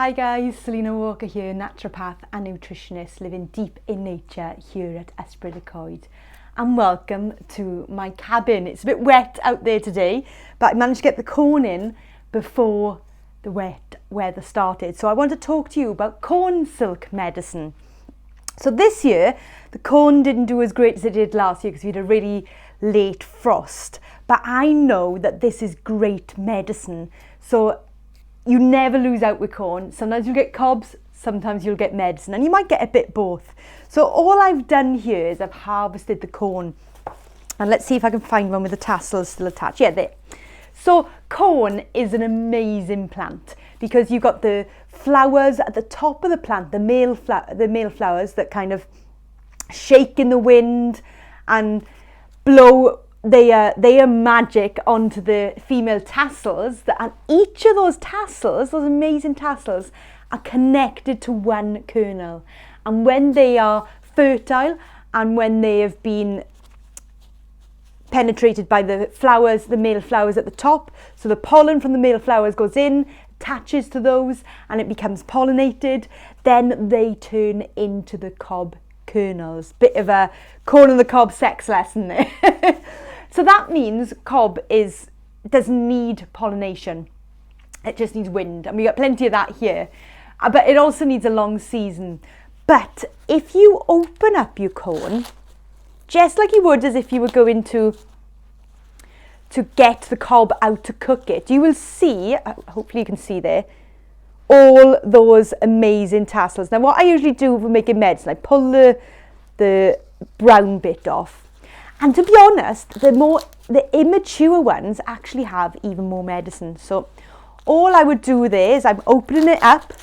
Hi guys, Selena Walker here, naturopath and nutritionist living deep in nature here at Precautions. And welcome to my cabin. It's a bit wet out there today, but I managed to get the corn in before the wet weather started. So I want to talk to you about corn silk medicine. So this year, the corn didn't do as great as it did last year because we had a really late frost. But I know that this is great medicine. So you never lose out with corn. Sometimes you'll get cobs, sometimes you'll get medicine, and you might get a bit both. So all I've done here is I've harvested the corn. And let's see if I can find one with the tassels still attached. Yeah, there. So corn is an amazing plant because you've got the flowers at the top of the plant, the male flowers that kind of shake in the wind and blow they are magic onto the female tassels, and each of those tassels, those amazing tassels, are connected to one kernel. And when they are fertile and when they have been penetrated by the flowers, the male flowers at the top, so the pollen from the male flowers goes in, attaches to those, and it becomes pollinated, then they turn into the cob kernels. Bit of a corn on the cob sex lesson there. So that means cob doesn't need pollination. It just needs wind, and we got plenty of that here. But it also needs a long season. But if you open up your corn, just like you would as if you were going to get the cob out to cook it, you will see, hopefully you can see there, all those amazing tassels. Now what I usually do for making medicine, I pull the brown bit off. And to be honest, the immature ones actually have even more medicine. So all I would do there is I'm opening it up,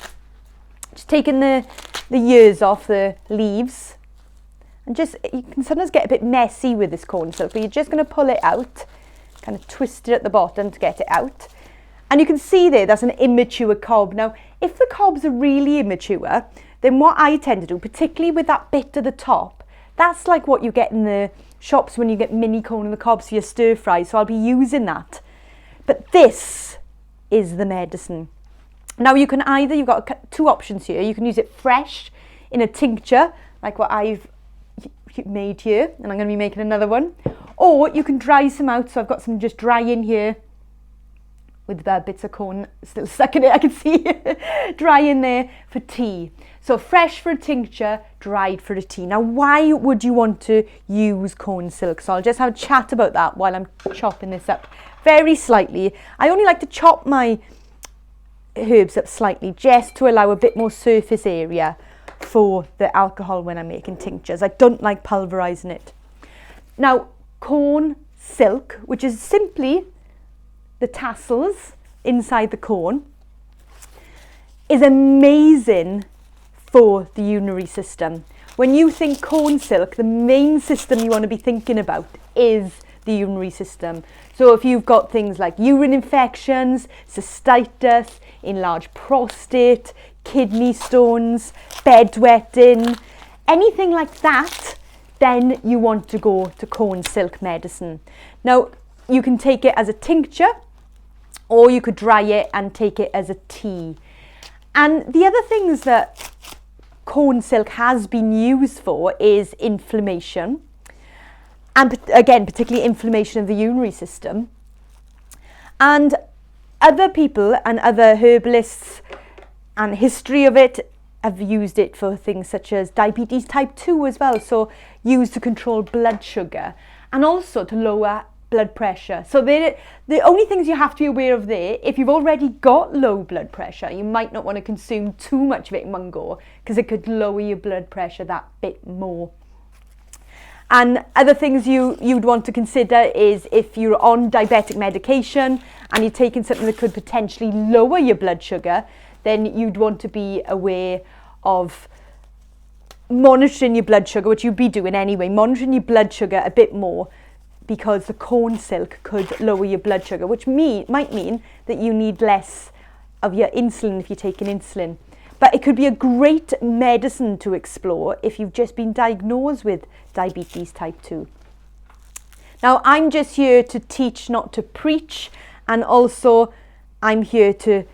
just taking the ears off the leaves, and you can sometimes get a bit messy with this corn silk, but you're just going to pull it out, kind of twist it at the bottom to get it out. And you can see there, that's an immature cob. Now, if the cobs are really immature, then what I tend to do, particularly with that bit at the top, that's like what you get in the shops when you get mini corn on the cob for your stir fry, so I'll be using that. But this is the medicine. Now you've got two options here. You can use it fresh in a tincture, like what I've made here, and I'm going to be making another one. Or you can dry some out, so I've got some just dry in here with the bits of corn still stuck in it, I can see dry in there for tea. So fresh for a tincture, dried for a tea. Now why would you want to use corn silk? So I'll just have a chat about that while I'm chopping this up very slightly. I only like to chop my herbs up slightly just to allow a bit more surface area for the alcohol when I'm making tinctures. I don't like pulverizing it. Now corn silk, which is simply the tassels inside the corn, is amazing for the urinary system. When you think corn silk, the main system you want to be thinking about is the urinary system. So if you've got things like urine infections, cystitis, enlarged prostate, kidney stones, bedwetting, anything like that, then you want to go to corn silk medicine. Now, you can take it as a tincture, or you could dry it and take it as a tea. And the other things that corn silk has been used for is inflammation, and again, particularly inflammation of the urinary system. And other people and other herbalists and history of it have used it for things such as diabetes type 2 as well, so used to control blood sugar and also to lower blood pressure. So the only things you have to be aware of there, if you've already got low blood pressure, you might not want to consume too much of it in one go because it could lower your blood pressure that bit more. And other things you'd want to consider is if you're on diabetic medication and you're taking something that could potentially lower your blood sugar, then you'd want to be aware of monitoring your blood sugar, which you'd be doing anyway, monitoring your blood sugar a bit more, because the corn silk could lower your blood sugar, which might mean that you need less of your insulin if you're taking insulin. But it could be a great medicine to explore if you've just been diagnosed with diabetes type 2. Now, I'm just here to teach, not to preach, and also I'm here to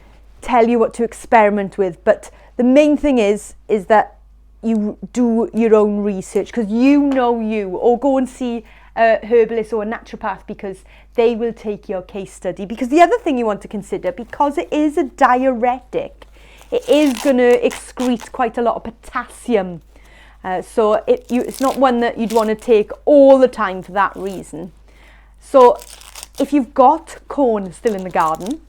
tell you what to experiment with, but the main thing is that you do your own research, because you know you, or go and see a herbalist or a naturopath, because they will take your case study. Because the other thing you want to consider, because it is a diuretic, it is going to excrete quite a lot of potassium. So it's not one that you'd want to take all the time for that reason. So if you've got corn still in the garden,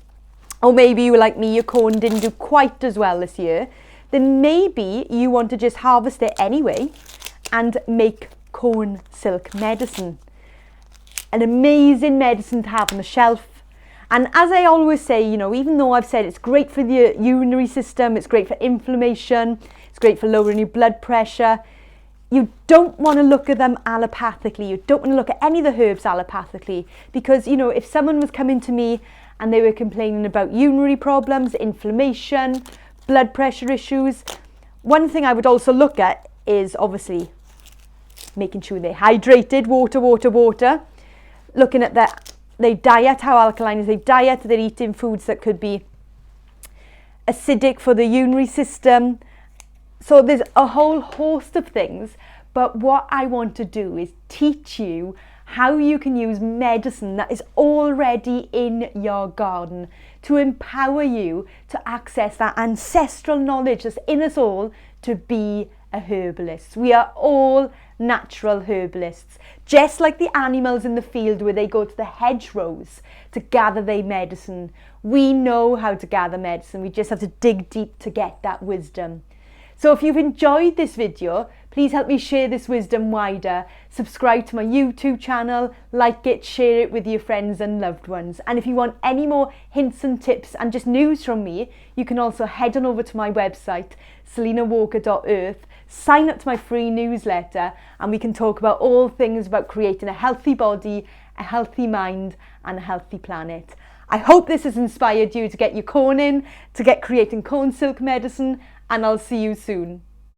or maybe you were like me, your corn didn't do quite as well this year, then maybe you want to just harvest it anyway and make corn silk medicine. An amazing medicine to have on the shelf. And as I always say, you know, even though I've said it's great for the urinary system, it's great for inflammation, it's great for lowering your blood pressure, you don't want to look at them allopathically. You don't want to look at any of the herbs allopathically, because, you know, if someone was coming to me and they were complaining about urinary problems, inflammation, blood pressure issues, one thing I would also look at is obviously making sure they're hydrated, water, looking at their diet, how alkaline is their diet, they're eating foods that could be acidic for the urinary system. So there's a whole host of things, but what I want to do is teach you how you can use medicine that is already in your garden to empower you to access that ancestral knowledge that's in us all to be a herbalist. We are all natural herbalists, just like the animals in the field where they go to the hedgerows to gather their medicine. We know how to gather medicine, we just have to dig deep to get that wisdom. So if you've enjoyed this video, please help me share this wisdom wider. Subscribe to my YouTube channel, like it, share it with your friends and loved ones. And if you want any more hints and tips and just news from me, you can also head on over to my website, selenawalker.earth, sign up to my free newsletter, and we can talk about all things about creating a healthy body, a healthy mind, and a healthy planet. I hope this has inspired you to get your corn in, to get creating corn silk medicine, and I'll see you soon.